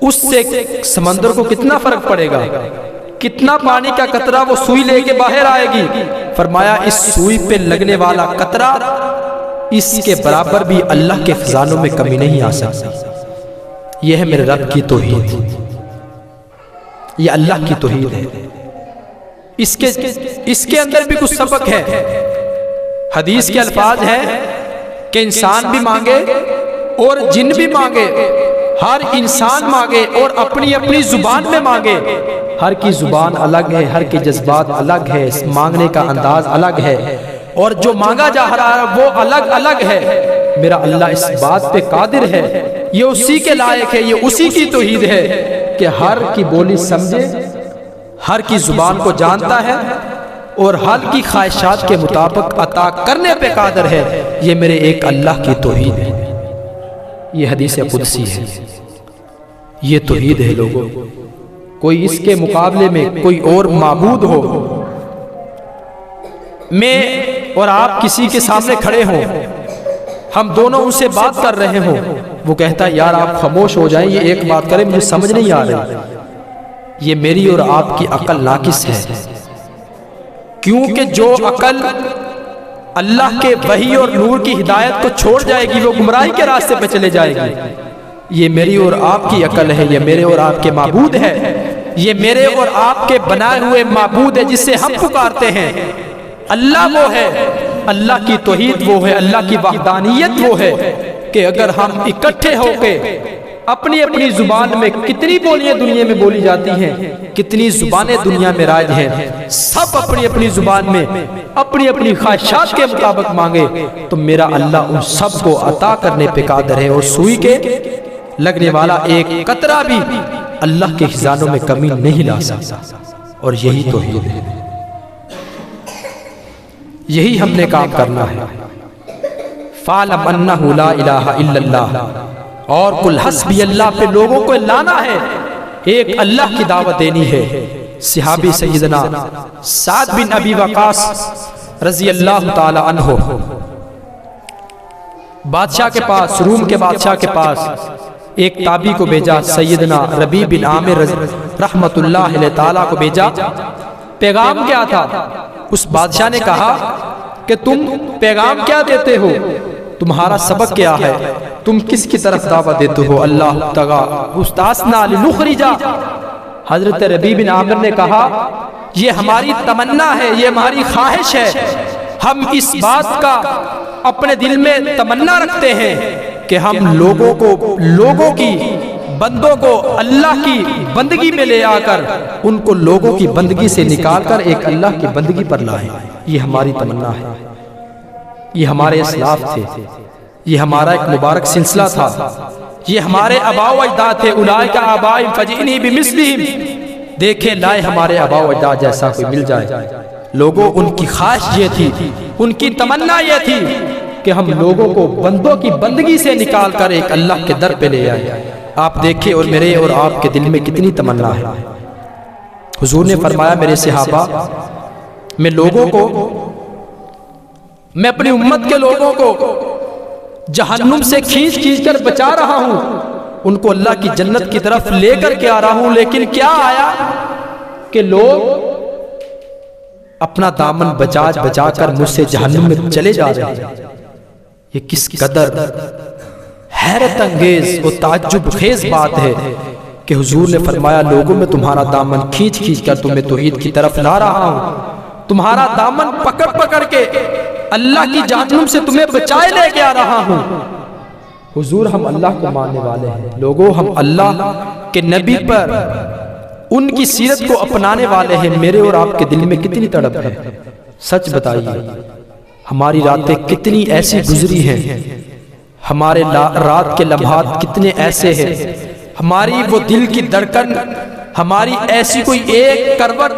اس سے سمندر کو کتنا فرق پڑے گا، کتنا پانی کا قطرہ وہ سوئی لے کے باہر آئے گی۔ فرمایا اس سوئی پہ لگنے والا قطرہ، اس کے برابر بھی اللہ کے خزانوں میں کمی نہیں آ سکتی۔ یہ ہے میرے رب کی توحید، یہ اللہ کی توحید ہے۔ اس کے اندر بھی کچھ سبق ہے۔ حدیث کے الفاظ ہیں کہ انسان بھی مانگے اور جن بھی مانگے، ہر انسان مانگے اور اپنی اپنی زبان میں مانگے۔ ہر کی زبان الگ ہے، ہر کے جذبات الگ ہے، مانگنے کا انداز الگ ہے، اور جو مانگا جا رہا ہے وہ الگ الگ ہے۔ میرا اللہ اس بات پہ قادر ہے، یہ اسی کے لائق ہے، یہ اسی کی توحید ہے کہ ہر کی بولی سمجھے، ہر کی زبان کو جانتا ہے اور ہر کی خواہشات کے مطابق عطا کرنے پہ قادر ہے۔ یہ میرے ایک اللہ کی توحید ہے، یہ حدیث قدسی ہے، یہ توحید ہے لوگوں۔ کوئی اس کے مقابلے میں کوئی اور معبود ہو، میں اور آپ کسی کے سامنے کھڑے ہوں، ہم دونوں ان سے بات کر رہے ہوں، وہ کہتا ہے یار آپ خاموش ہو جائیں، یہ ایک بات کریں، مجھے سمجھ نہیں آ رہی۔ یہ میری اور آپ کی عقل ناقص ہے، کیونکہ جو عقل اللہ کے وحی اور نور کی ہدایت کو چھوڑ جائے گی وہ گمراہی کے راستے پہ چلے جائے گی۔ یہ میری اور آپ کی عقل ہے، یہ میرے اور آپ کے معبود ہے، یہ میرے اور آپ کے بنائے ہوئے معبود ہے جس سے ہم پکارتے ہیں۔ اللہ وہ ہے، اللہ کی توحید وہ ہے، اللہ کی وحدانیت وہ ہے کہ اگر ہم اکٹھے ہو کے اپنی اپنی زبان میں، کتنی بولیاں دنیا میں بولی جاتی ہیں، کتنی زبانیں دنیا میں رائج ہیں، سب اپنی اپنی زبان میں اپنی اپنی خواہشات کے مطابق مانگے تو میرا اللہ ان سب کو عطا کرنے پہ قادر ہے، اور سوئی کے لگنے والا ایک قطرہ بھی اللہ کے خزانوں میں کمی نہیں لا سکتا، اور یہی توحید ہے، یہی ہم نے کام کرنا ہے۔ فَاعْلَمْ أَنَّهُ لَا إِلَٰهَ إِلَّا اللَّهُ، اور کل حسبی اللہ پہ لوگوں کو لانا ہے، ایک اللہ کی دعوت دینی ہے۔ صحابی سیدنا سعد بن ابی وقاص رضی اللہ تعالی عنہ بادشاہ کے پاس، روم کے بادشاہ کے پاس ایک تابعی کو بھیجا، سیدنا ربیع بن عامر رحمت اللہ علیہ تعالیٰ کو بھیجا۔ پیغام کیا تھا؟ اس بادشاہ نے کہا کہ تم پیغام کیا دیتے ہو، تمہارا سبق کیا ہے، تم کس کی طرف دعوت دیتے ہو؟ اللہ تعالیٰ استاسنا لنخرجا۔ حضرت ربیع بن عامر نے کہا یہ ہماری تمنا ہے، یہ ہماری خواہش ہے، ہم اس بات کا اپنے دل میں تمنا رکھتے ہیں کہ ہم لوگوں کی بندوں کو اللہ کی بندگی میں لے آ کر ان کو لوگوں کی بندگی سے نکال کر ایک اللہ کی بندگی پر لائیں۔ یہ ہماری تمنا ہے، یہ ہمارے اسلاف تھے، یہ ہمارا ایک مبارک سلسلہ تھا، یہ ہمارے آباء و اجداد تھے۔ اولئک آبائی فجئنی بمثلہم، دیکھیں لائے ہمارے آباء و اجداد جیسا کوئی مل جائے۔ لوگوں ان کی خواہش یہ تھی، ان کی تمنا یہ تھی کہ ہم لوگوں کو بندوں کی بندگی سے نکال کر ایک اللہ کے در پہ لے آئے۔ آپ دیکھیں اور میرے اور آپ کے دل میں کتنی تمنا ہے۔ حضور نے فرمایا میرے صحابہ، میں لوگوں کو، میں اپنی امت کے لوگوں کو جہنم سے کھینچ کھینچ کر بچا رہا ہوں، ان کو اللہ کی جنت کی طرف لے کر کے آ رہا ہوں، لیکن کیا آیا کہ لوگ اپنا دامن بچا بچا کر مجھ سے جہنم میں چلے جا رہے ہیں۔ یہ کس قدر حیرت انگیز اور تعجب خیز بات ہے کہ حضور نے فرمایا لوگوں میں تمہارا دامن کھینچ کھینچ کر تمہیں توحید کی طرف لا رہا ہوں، تمہارا دامن پکڑ پکڑ کے اللہ کی جہنم سے تمہیں بچائے لے کے آ رہا ہوں۔ حضور ہم اللہ کو ماننے والے ہیں، لوگوں ہم اللہ کے نبی پر ان کی سیرت کو اپنانے والے ہیں۔ میرے اور آپ کے دل میں کتنی تڑپ ہے، سچ بتائیے، ہماری راتیں کتنی ایسی گزری ہیں، ہمارے رات کے لمحات کتنے ایسے ہیں، ہماری وہ دل کی دھڑکن، ہماری ایسی کوئی ایک کروٹ،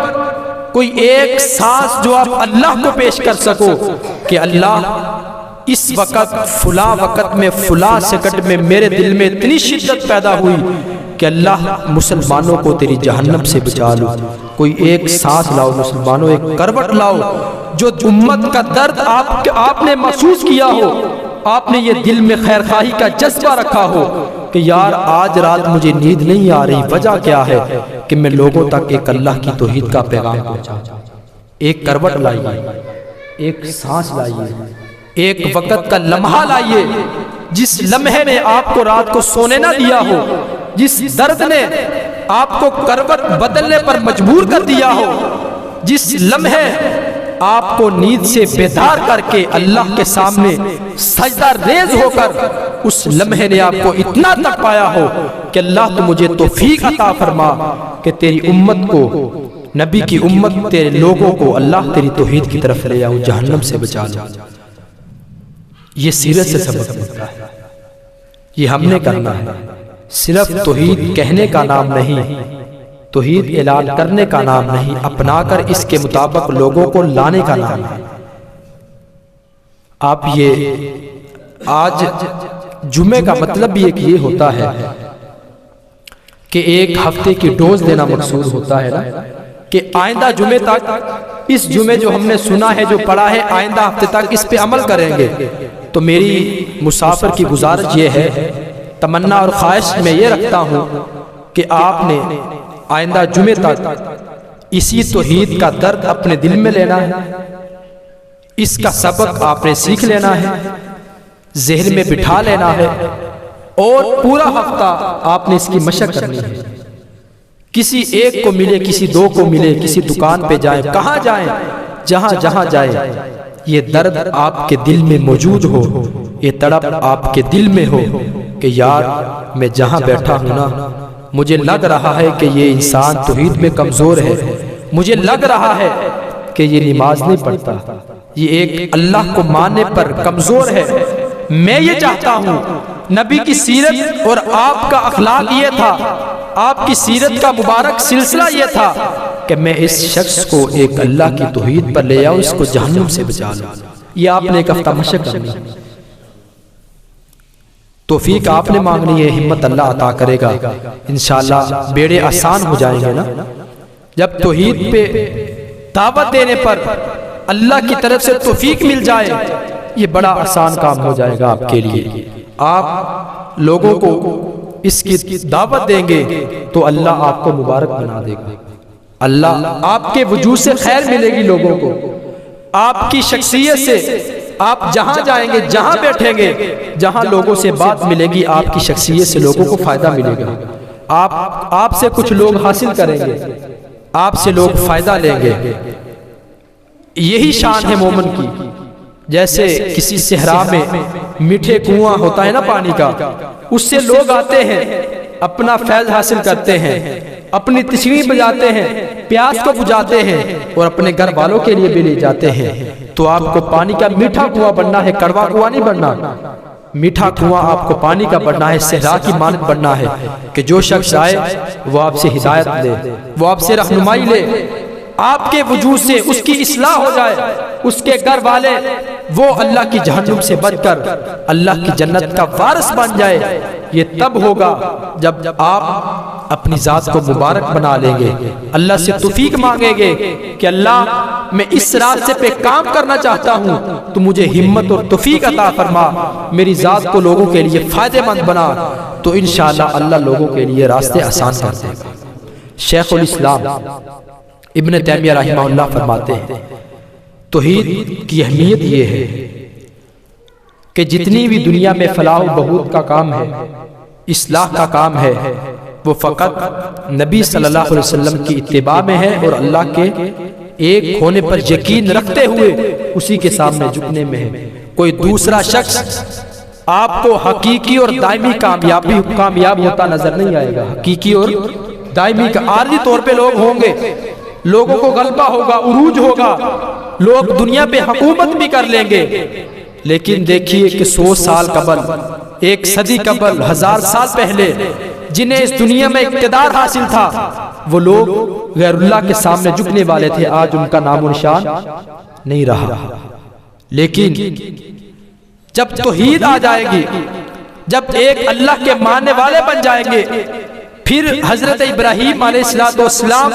کوئی ایک سانس جو آپ اللہ کو پیش کر سکو کہ اللہ اس وقت فلاں وقت میں فلاں سیکنڈ میں میرے دل میں اتنی شدت پیدا ہوئی کہ اللہ مسلمانوں کو تیری جہنم سے بچا لو۔ کوئی ایک سانس لاؤ مسلمانوں، ایک کروٹ لاؤ جو امت کا درد آپ نے محسوس کیا ہو، آپ نے یہ دل میں خیر خواہی کا جذبہ رکھا ہو کہ یار آج رات مجھے نیند نہیں آ رہی، وجہ کیا ہے کہ میں لوگوں تک ایک اللہ کی توحید کا پیغام پہنچا۔ ایک کروٹ لائیے، ایک سانس لائیے، ایک وقت کا لمحہ لائیے جس لمحے میں آپ کو رات کو سونے نہ دیا ہو، جس درد نے آپ کو کروٹ بدلنے پر مجبور کر دیا ہو، جس لمحے آپ کو نیند سے بیدار کر کے اللہ کے سامنے سجدہ ریز ہو کر اس لمحے نے آپ کو اتنا تک پایا ہو کہ اللہ تو مجھے توفیق عطا فرما کہ تیری امت کو، نبی کی امت، تیرے لوگوں کو اللہ تیری توحید کی طرف لے آؤ، جہنم سے بچا لو۔ یہ سیرت سے سبق ملتا ہے، یہ ہم نے کرنا ہے۔ صرف توحید کہنے کا نام نہیں، توحید اعلان کرنے کا نام نہیں، اپنا کر اس کے مطابق لوگوں کو لانے کا نام ہے۔ آپ یہ آج جمعے کا مطلب یہ ہوتا ہے کہ ایک ہفتے کی ڈوز دینا مقصود ہوتا ہے نا، کہ آئندہ جمعے تک اس جمعے جو ہم نے سنا ہے، جو پڑھا ہے، آئندہ ہفتے تک اس پہ عمل کریں گے۔ تو میری مسافر کی گزارش یہ ہے، تمنا اور خواہش میں یہ رکھتا ہوں کہ آپ نے آئندہ جمعے تک اسی توحید کا درد اپنے دل میں لینا ہے، اس کا سبق آپ نے سیکھ لینا ہے، ذہن میں بٹھا لینا ہے، اور پورا ہفتہ آپ نے اس کی مشق کرنی ہے۔ کسی ایک کو ملے، کسی دو کو ملے، کسی دکان پہ جائیں، کہاں جائیں، جہاں جائیں، یہ درد آپ کے دل میں موجود ہو، یہ تڑپ آپ کے دل میں ہو کہ یار میں جہاں بیٹھا ہوں نا، مجھے لگ رہا ہے کہ یہ انسان توحید میں کمزور ہے، مجھے لگ رہا ہے کہ یہ نماز نہیں پڑھتا، یہ ایک اللہ کو ماننے پر کمزور ہے۔ میں یہ چاہتا ہوں، نبی کی سیرت اور آپ کا اخلاق یہ تھا، آپ کی سیرت کا مبارک سلسلہ یہ تھا کہ میں اس شخص کو ایک اللہ کی توحید پر لے آؤں، اس کو جہنم سے بچا لوں۔ یہ آپ نے ایک ہفتہ مشق کرنی ہے، توفیق آپ نے مانگنی ہے، ہمت اللہ عطا کرے گا، انشاءاللہ بیڑے آسان ہو جائیں گے نا۔ جب توحید پہ دعوت دینے پر اللہ کی طرف سے توفیق مل جائے، یہ بڑا آسان کام ہو جائے گا آپ کے لیے۔ آپ لوگوں کو اس کی دعوت دیں گے تو اللہ آپ کو مبارک بنا دے گا، اللہ آپ کے وجود سے خیر ملے گی لوگوں کو، آپ کی شخصیت سے آپ جہاں جائیں گے، جہاں بیٹھیں گے، جہاں لوگوں سے بات ملے گی، آپ کی شخصیت سے لوگوں کو فائدہ ملے گا، آپ سے کچھ لوگ حاصل کریں گے، آپ سے لوگ فائدہ لیں گے۔ یہی شان ہے مومن کی۔ جیسے کسی صحرا میں میٹھے کنواں ہوتا ہے نا پانی کا، اس سے لوگ آتے ہیں، اپنا فیض حاصل کرتے ہیں، اپنی تشریح بجاتے ہیں، پیاس کو بجھاتے ہیں، اور اپنے گھر والوں کے لیے بھی لے جاتے ہیں۔ تو آپ کو پانی کا میٹھا کنواں بننا ہے، کڑوا کنواں نہیں بننا۔ میٹھا کنواں آپ کو پانی کا بننا ہے، صحرا کی مانند بننا ہے کہ جو شخص آئے وہ آپ سے ہدایت لے، وہ آپ سے رہنمائی لے، آپ کے وجود سے اس کی اصلاح ہو جائے، اس کے گھر والے وہ اللہ کی جہنم سے بچ کر اللہ کی جنت کا وارث بن جائے۔ یہ تب ہوگا جب آپ اپنی ذات کو مبارک بنا لیں گے، اللہ سے توفیق مانگیں گے کہ اللہ میں اس راستے پہ کام کرنا چاہتا ہوں، تو مجھے ہمت اور توفیق عطا فرما، میری ذات کو لوگوں کے لیے فائدہ مند بنا، تو انشاءاللہ اللہ لوگوں کے لیے راستے آسان کر دے گا۔ شیخ الاسلام ابن تیمیہ رحمہ اللہ فرماتے ہیں توحید کی اہمیت یہ ہے کہ جتنی بھی دنیا میں فلاح و بہبود کا کام ہے، اصلاح کا کام ہے، وہ فقط نبی صلی اللہ علیہ وسلم کی اتباع میں ہے اور اللہ کے ایک ہونے پر یقین رکھتے ہوئے اسی کے سامنے جھکنے میں ہے۔ کوئی دوسرا شخص آپ کو حقیقی اور دائمی کامیاب ہوتا نظر نہیں آئے گا۔ حقیقی اور دائمی کا عارضی طور پہ لوگ ہوں گے، لوگوں کو غلبہ ہوگا، عروج ہوگا، لوگ دنیا پہ حکومت بھی کر لیں گے، لیکن دیکھیے کہ 100 سال قبل، 1 صدی قبل، 1000 سال پہلے جنہیں اس دنیا میں اقتدار حاصل تھا، وہ لوگ غیر اللہ کے سامنے جھکنے والے تھے، آج ان کا نام و نشان نہیں رہا۔ لیکن جب توحید آ جائے گی، جب ایک اللہ کے ماننے والے بن جائیں گے، پھر حضرت ابراہیم علیہ السلام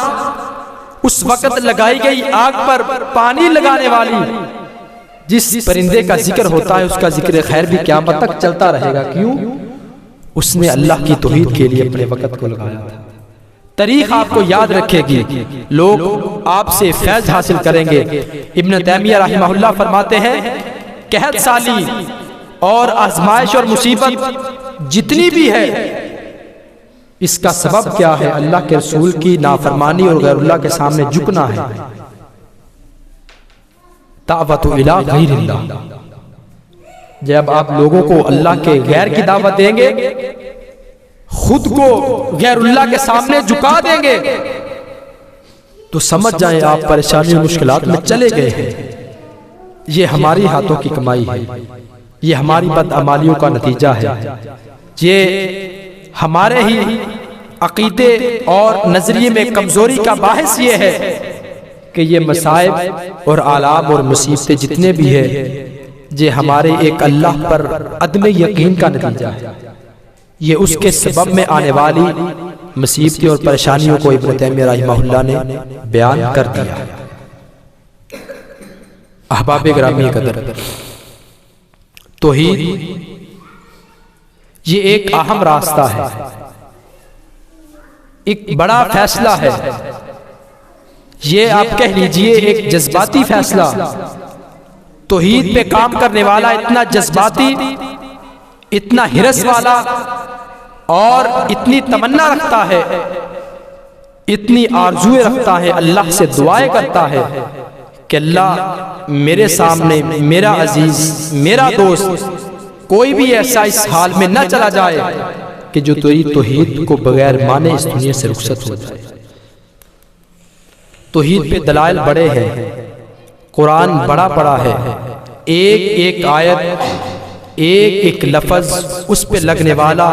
اس وقت لگائی گئی آگ پر پانی لگانے والی جس پرندے کا ذکر ہوتا ہے، اس کا ذکر خیر بھی قیامت تک چلتا رہے گا۔ کیوں؟ اس نے اللہ کی توحید کے لیے اپنے وقت کو لگایا تھا۔ تاریخ آپ کو یاد رکھے گی، لوگ آپ سے فیض حاصل کریں گے۔ ابن تیمیہ رحمہ اللہ فرماتے ہیں قحط سالی اور آزمائش اور مصیبت جتنی بھی ہے، اس کا سبب کیا ہے؟ اللہ کے رسول کی نافرمانی اور غیر اللہ کے سامنے جھکنا ہے۔ دعوت الی غیر اللہ، جب آپ لوگوں کو اللہ کے غیر کی دعوت دیں گے، خود کو غیر اللہ کے سامنے جھکا دیں گے، تو سمجھ جائیں آپ پریشانی اور مشکلات میں چلے گئے ہیں۔ یہ ہماری ہاتھوں کی کمائی ہے، یہ ہماری بدعمالیوں کا نتیجہ ہے، یہ ہمارے ہی عقیدے اور نظریے میں کمزوری کا باعث یہ ہے کہ یہ مصائب اور آلام اور مصیبتیں جتنے بھی ہیں، یہ ہمارے ایک اللہ پر عدم یقین کا نتیجہ ہے۔ یہ اس کے سبب میں آنے والی مصیبتیں اور پریشانیوں کو ابن تیمیہ رحمہ اللہ نے بیان کر دیا۔ احباب گرامی قدر، توحید یہ ایک اہم راستہ ہے، ایک بڑا فیصلہ ہے، یہ آپ کہہ لیجئے ایک جذباتی فیصلہ۔ توحید پہ کام کرنے والا اتنا جذباتی، اتنا حرص والا اور اتنی تمنا رکھتا ہے، اتنی آرزویں رکھتا ہے، اللہ سے دعائیں کرتا ہے کہ اللہ میرے سامنے میرا عزیز، میرا دوست کوئی بھی ایسا اس حال میں نہ چلا جائے کہ جو تیری توحید کو بغیر مانے اس دنیا سے رخصت ہو جائے۔ توحید پہ دلائل بڑے ہیں، قرآن بڑا ہے، ایک ایک آیت، ایک ایک لفظ، اس پہ لگنے والا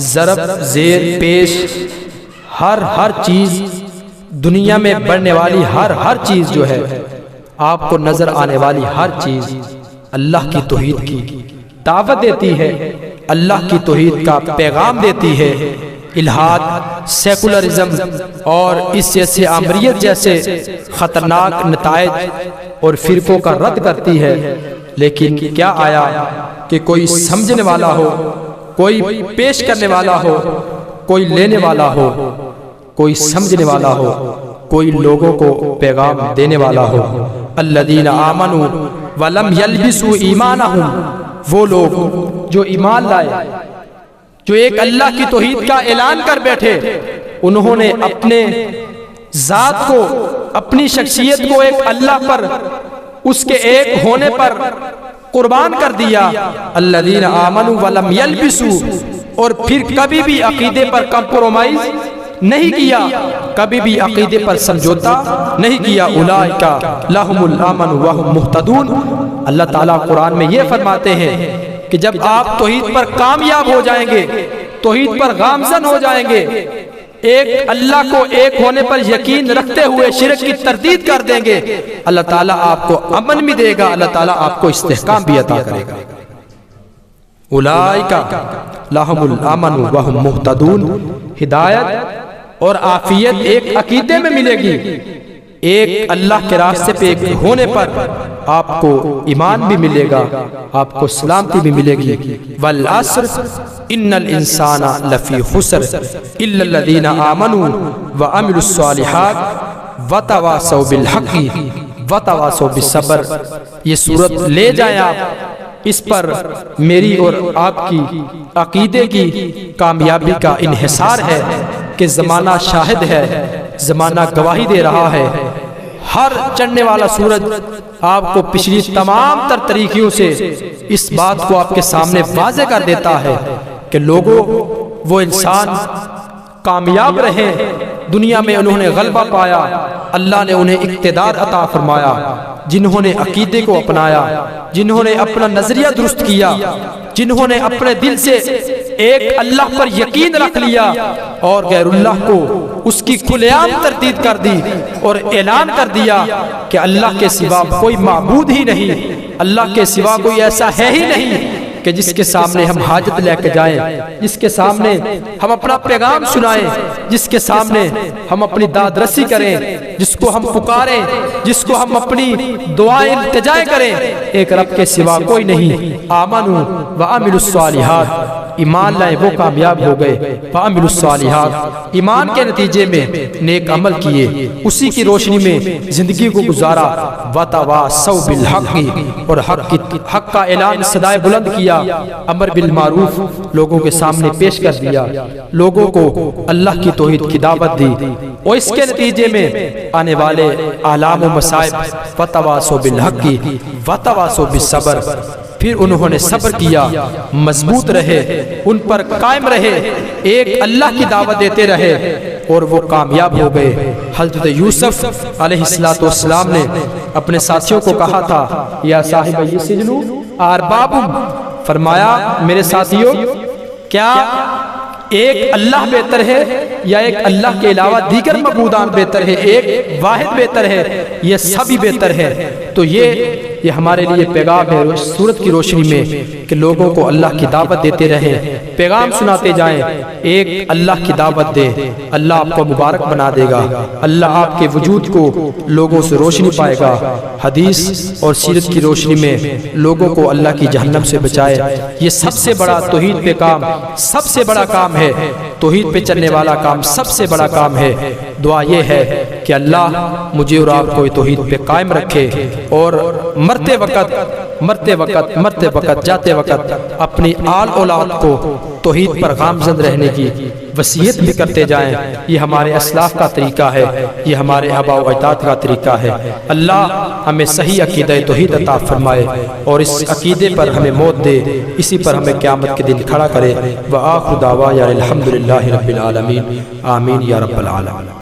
ضرب زیر پیش، ہر چیز، دنیا میں بڑھنے والی ہر چیز جو ہے، آپ کو نظر آنے والی ہر چیز اللہ کی توحید کی دعوت دیتی ہے، اللہ کی توحید کا پیغام دیتی ہے۔ الہاد، سیکولرزم اور اس جیسے آمریت جیسے خطرناک نتائج اور فرقوں کا رد کرتی ہے، لیکن کیا آیا کہ کوئی سمجھنے والا ہو، کوئی پیش کرنے والا ہو، کوئی لینے والا ہو، کوئی سمجھنے والا ہو، کوئی لوگوں کو پیغام دینے والا ہو۔ الذین آمنوا ولم یلبسوا ایمانہم، وہ لوگ جو ایمان لائے، جو ایک اللہ کی توحید کا اعلان کر بیٹھے، انہوں نے اپنے ذات کو، اپنی شخصیت کو ایک اللہ پر، اس کے ایک ہونے پر قربان کر دیا۔ الذین آمنوا ولم یلبسوا، اور پھر کبھی بھی عقیدے پر کمپرومائز نہیں کیا، کبھی بھی عقیدے پر سمجھوتا نہیں کیا۔ اولئک لہم الامن وہم مہتدون، اللہ تعالیٰ قرآن میں یہ فرماتے ہیں کہ جب آپ توحید پر کامیاب ہو جائیں گے، توحید پر گامزن ہو جائیں گے، ایک اللہ کو ایک ہونے پر یقین رکھتے ہوئے شرک کی تردید کر دیں گے، اللہ تعالیٰ آپ کو امن بھی دے گا، اللہ تعالیٰ آپ کو استحکام بھی عطا کرے گا۔ اولئک لہم الامن وہم مہتدون۔ ہدایت اور عافیت ایک عقیدے میں ملے گی، ایک اللہ کے راستے پہ ایک ہونے پر آپ کو ایمان بھی ملے گا، آپ کو سلامتی بھی ملے گی۔ والعصر ان الانسان لفی خسر الا الذین آمنوا وعملوا الصالحات وتواصوا بالحق وتواصوا بالصبر۔ یہ صورت لے جائیں آپ، اس پر میری اور آپ کی عقیدے کی کامیابی کا انحصار ہے کہ زمانہ شاہد ہے، زمانہ گواہی دے رہا ہے۔ ہر چڑھنے والا سورج آپ کو پچھلی تمام تر طریقوں سے اس بات کو آپ کے سامنے واضح کر دیتا ہے کہ لوگوں وہ انسان کامیاب رہے، دنیا میں انہوں نے غلبہ پایا، اللہ نے انہیں اقتدار عطا فرمایا، جنہوں نے عقیدے کو اپنایا، جنہوں نے اپنا نظریہ درست کیا، جنہوں نے اپنے دل سے ایک اللہ پر یقین رکھ لیا اور غیر اللہ کو اس کی کھلے عام تردید کر دی اور اعلان کر دیا کہ اللہ کے سوا کوئی معبود ہی نہیں، اللہ کے سوا کوئی ایسا ہے ہی نہیں کہ جس کے سامنے ہم حاجت لے کے جائیں، جس کے سامنے ہم اپنا پیغام سنائیں، جس کے سامنے ہم اپنی داد رسی کریں، جس کو ہم پکاریں، جس کو ہم اپنی دعائیں التجائیں کریں، ایک رب کے سوا کوئی نہیں۔ آمنوا وعملوا الصالحات، ایمان لائے وہ کامیاب ہو گئے، وعملوا الصالحات، ایمان کے نتیجے میں نیک عمل کیے، اسی کی روشنی میں زندگی کو گزارا، وتواصوا بالحق، اور حق کا اعلان صدائے بلند کیا، امر بالمعروف لوگوں کے سامنے پیش کر دیا، لوگوں کو اللہ کی توحید کی دعوت دی، اور اس کے نتیجے میں آنے والے آلام و مصائب، وتواصوا بالحق وتواصوا بالصبر، پھر انہوں نے صبر کیا، مضبوط رہے، ان پر قائم رہے، ایک اللہ کی دعوت دیتے رہے اور وہ کامیاب ہو گئے۔ حضرت یوسف علیہ السلام نے اپنے ساتھیوں کو کہا تھا، یا صاحب السجن ارباب، فرمایا میرے ساتھیوں کیا ایک اللہ بہتر ہے یا ایک اللہ کے علاوہ دیگر معبودان بہتر ہے؟ ایک واحد بہتر ہے، یہ سبھی بہتر ہے۔ تو یہ ہمارے لیے پیغام ہے سورت کی روشنی میں کہ لوگوں کو اللہ کی دعوت دیتے رہیں، پیغام سناتے جائیں، ایک اللہ کی دعوت دے، اللہ آپ کو مبارک بنا دے گا، اللہ آپ کے وجود کو لوگوں سے روشنی پائے گا، حدیث اور سیرت کی روشنی میں لوگوں کو اللہ کی جہنم سے بچائے۔ یہ سب سے بڑا توحید پہ کام، سب سے بڑا کام ہے، توحید پہ چلنے والا کام سب سے بڑا کام ہے۔ دعا یہ ہے کہ اللہ مجھے اور آپ کو توحید پہ قائم رکھے، اور مرتے وقت جاتے وقت اپنی آل اولاد کو توحید پر گامزن رہنے کی وصیت بھی کرتے جائیں۔ یہ ہمارے اسلاف کا طریقہ ہے، یہ ہمارے آباء و اجداد کا طریقہ ہے۔ اللہ ہمیں صحیح عقیدہ توحید عطا فرمائے اور اس عقیدے پر ہمیں موت دے، اسی پر ہمیں قیامت کے دن کھڑا کرے۔ وآخر دعوانا الحمدللہ رب العالمین، آمین یا رب العالمین۔